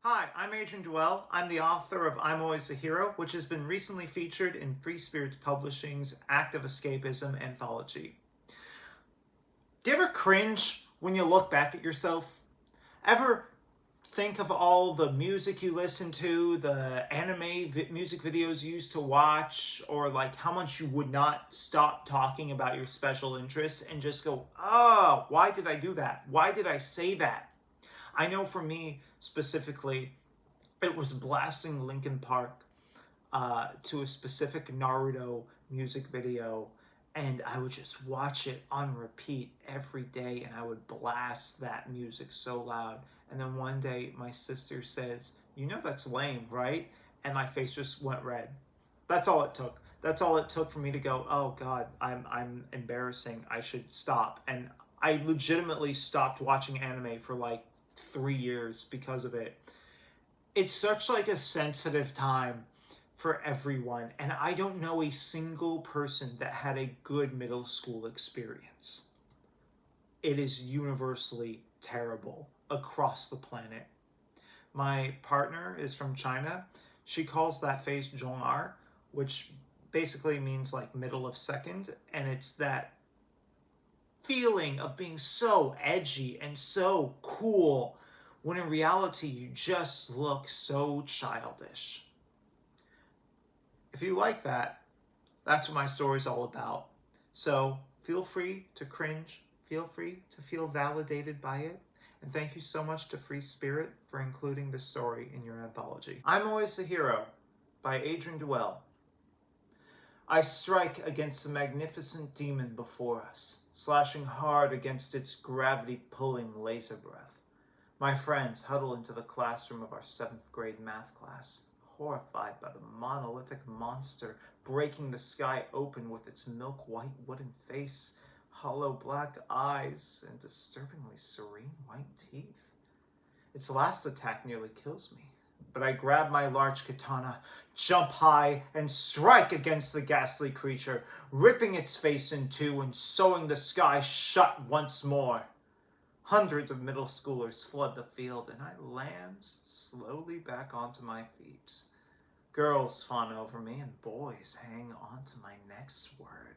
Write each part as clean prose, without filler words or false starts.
Hi, I'm Adron Duell. I'm the author of I'm Always a Hero, which has been recently featured in Free Spirits Publishing's Active Escapism anthology. Do you ever cringe when you look back at yourself? Ever think of all the music you listen to, the music videos you used to watch, or like how much you would not stop talking about your special interests and just go, oh, why did I do that? Why did I say that? I know for me specifically, it was blasting Linkin Park to a specific Naruto music video, and I would just watch it on repeat every day, and I would blast that music so loud. And then one day my sister says, "You know that's lame, right?" And my face just went red. That's all it took. That's all it took for me to go, "Oh God, I'm embarrassing. I should stop." And I legitimately stopped watching anime for like 3 years because of it. It's such like a sensitive time for everyone, and I don't know a single person that had a good middle school experience. It is universally terrible across the planet. My partner is from China. She calls that phase Zhong'er, which basically means like middle of second, and it's that feeling of being so edgy and so cool when in reality you just look so childish. If you like that, that's what my story's all about. So feel free to cringe, feel free to feel validated by it, and thank you so much to Free Spirit for including this story in your anthology. I'm Always a Hero by Adron Duell. I strike against the magnificent demon before us, slashing hard against its gravity-pulling laser breath. My friends huddle into the classroom of our 7th grade math class, horrified by the monolithic monster breaking the sky open with its milk-white wooden face, hollow black eyes, and disturbingly serene white teeth. Its last attack nearly kills me, but I grab my large katana, jump high, and strike against the ghastly creature, ripping its face in two and sewing the sky shut once more. Hundreds of middle schoolers flood the field, and I land slowly back onto my feet. Girls fawn over me, and boys hang onto my next word.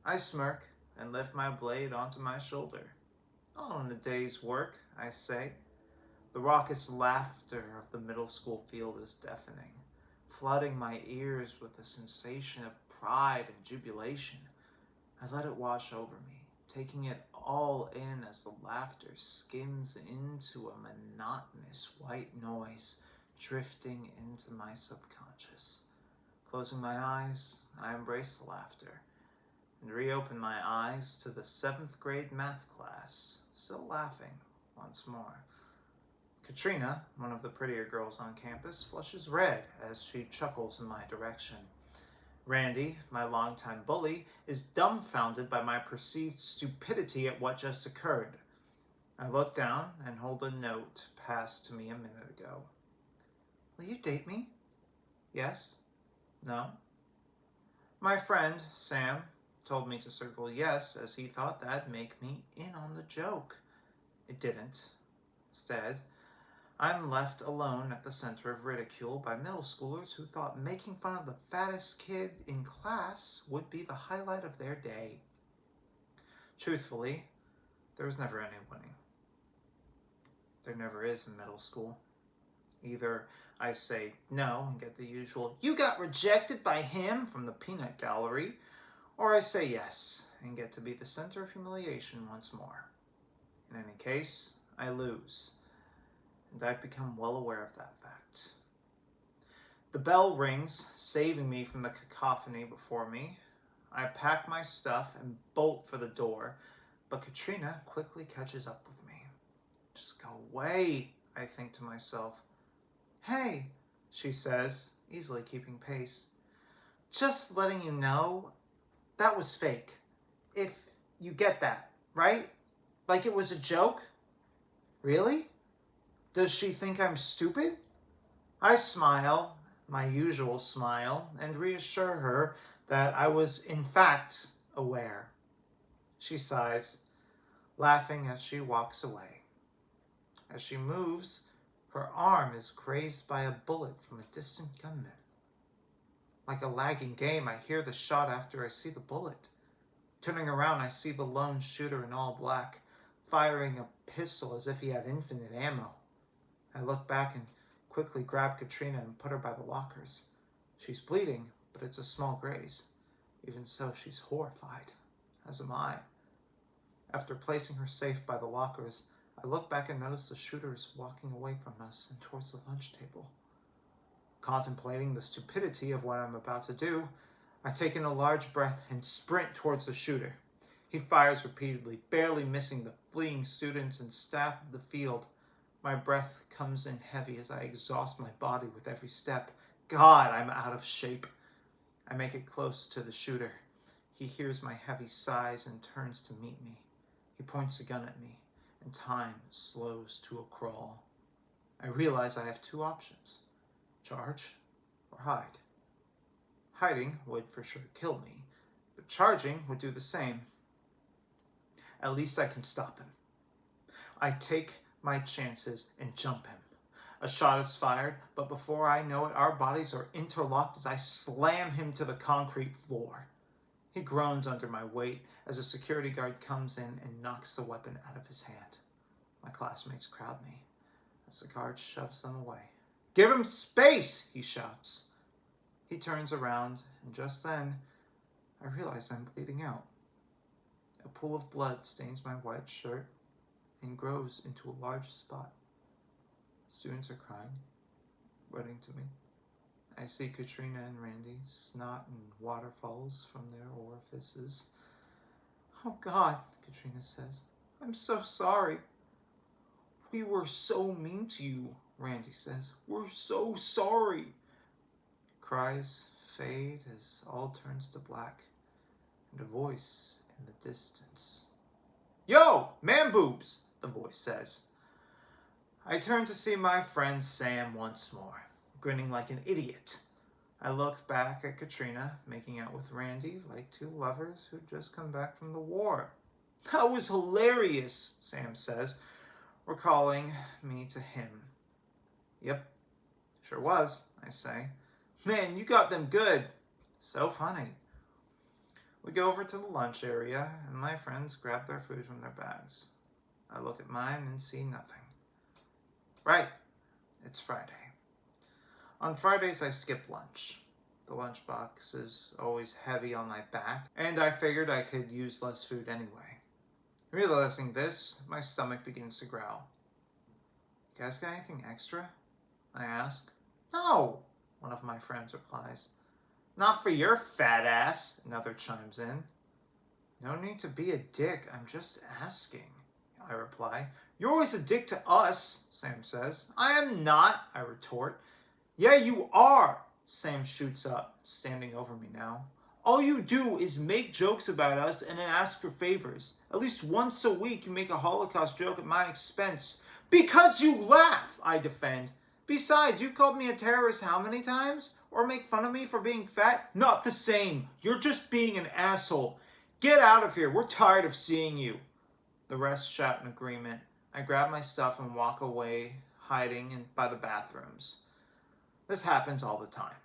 I smirk and lift my blade onto my shoulder. All in a day's work, I say. The raucous laughter of the middle school field is deafening, flooding my ears with a sensation of pride and jubilation. I let it wash over me, taking it all in as the laughter skims into a monotonous white noise drifting into my subconscious. Closing my eyes, I embrace the laughter and reopen my eyes to the 7th grade math class, still laughing once more. Katrina, one of the prettier girls on campus, flushes red as she chuckles in my direction. Randy, my longtime bully, is dumbfounded by my perceived stupidity at what just occurred. I look down and hold a note passed to me a minute ago. Will you date me? Yes? No? My friend, Sam, told me to circle yes as he thought that'd make me in on the joke. It didn't. Instead, I'm left alone at the center of ridicule by middle schoolers who thought making fun of the fattest kid in class would be the highlight of their day. Truthfully, there was never any winning. There never is in middle school. Either I say no and get the usual, "You got rejected by him" from the peanut gallery, or I say yes and get to be the center of humiliation once more. In any case, I lose. And I've become well aware of that fact. The bell rings, saving me from the cacophony before me. I pack my stuff and bolt for the door, but Katrina quickly catches up with me. Just go away, I think to myself. Hey, she says, easily keeping pace. Just letting you know, that was fake. If you get that, right? Like it was a joke? Really? Does she think I'm stupid? I smile, my usual smile, and reassure her that I was in fact aware. She sighs, laughing as she walks away. As she moves, Her arm is grazed by a bullet from a distant gunman. Like a lagging game, I hear the shot after I see the bullet. Turning around, I see the lone shooter in all black, firing a pistol as if he had infinite ammo. I look back and quickly grab Katrina and put her by the lockers. She's bleeding, but it's a small graze. Even so, she's horrified, as am I. After placing her safe by the lockers, I look back and notice the shooter is walking away from us and towards the lunch table. Contemplating the stupidity of what I'm about to do, I take in a large breath and sprint towards the shooter. He fires repeatedly, barely missing the fleeing students and staff of the field. My breath comes in heavy as I exhaust my body with every step. God, I'm out of shape. I make it close to the shooter. He hears my heavy sighs and turns to meet me. He points a gun at me, and time slows to a crawl. I realize I have two options: charge or hide. Hiding would for sure kill me, but charging would do the same. At least I can stop him. I take my chances and jump him. A shot is fired, but before I know it, our bodies are interlocked as I slam him to the concrete floor. He groans under my weight as a security guard comes in and knocks the weapon out of his hand. My classmates crowd me as the guard shoves them away. "Give him space!" he shouts. He turns around, and just then, I realize I'm bleeding out. A pool of blood stains my white shirt and grows into a large spot. Students are crying, running to me. I see Katrina and Randy, snot and water falls from their orifices. "Oh God," Katrina says, "I'm so sorry." "We were so mean to you," Randy says. "We're so sorry." Cries fade as all turns to black, and a voice in the distance. "Yo, man boobs," the voice says. I turn to see my friend Sam once more, grinning like an idiot. I look back at Katrina, making out with Randy like two lovers who'd just come back from the war. "That was hilarious," Sam says, recalling me to him. "Yep, sure was," I say. "Man, you got them good." "So funny." We go over to the lunch area, and my friends grab their food from their bags. I look at mine and see nothing. Right, it's Friday. On Fridays, I skip lunch. The lunchbox is always heavy on my back, and I figured I could use less food anyway. Realizing this, my stomach begins to growl. "You guys got anything extra?" I ask. "No," one of my friends replies. "Not for your fat ass," another chimes in. "No need to be a dick, I'm just asking," I reply. "You're always a dick to us," Sam says. "I am not," I retort. "Yeah, you are," Sam shoots up, standing over me now. "All you do is make jokes about us and then ask for favors. At least once a week you make a Holocaust joke at my expense." "Because you laugh," I defend. "Besides, you've called me a terrorist how many times? Or make fun of me for being fat? Not the same. You're just being an asshole. Get out of here. We're tired of seeing you." The rest shout in agreement. I grab my stuff and walk away, hiding by the bathrooms. This happens all the time.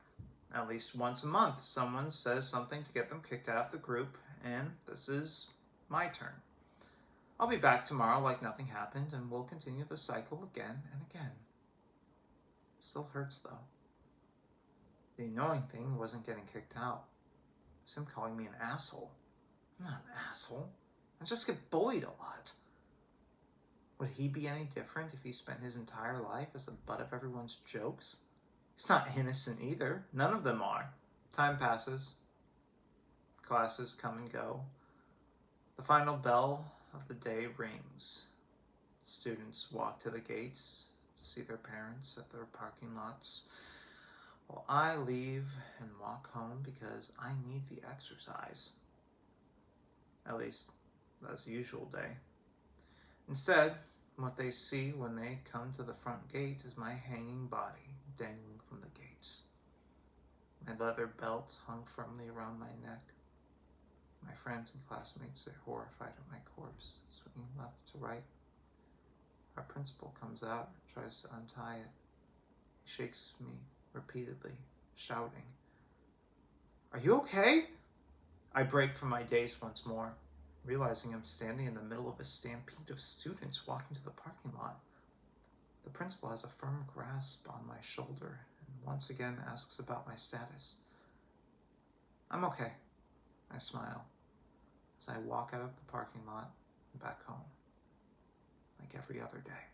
At least once a month, someone says something to get them kicked out of the group, and this is my turn. I'll be back tomorrow like nothing happened, and we'll continue the cycle again and again. Still hurts, though. The annoying thing wasn't getting kicked out. It was him calling me an asshole. I'm not an asshole. I just get bullied a lot. Would he be any different if he spent his entire life as the butt of everyone's jokes? He's not innocent either. None of them are. Time passes. Classes come and go. The final bell of the day rings. Students walk to the gates to see their parents at their parking lots, while I leave and walk home because I need the exercise. At least, that's the usual day. Instead, what they see when they come to the front gate is my hanging body dangling from the gates. My leather belt hung firmly around my neck. My friends and classmates are horrified at my corpse, swinging left to right. Our principal comes out, tries to untie it. He shakes me repeatedly, shouting, "Are you okay?" I break from my daze once more, realizing I'm standing in the middle of a stampede of students walking to the parking lot. The principal has a firm grasp on my shoulder and once again asks about my status. "I'm okay," I smile as I walk out of the parking lot and back home, like every other day.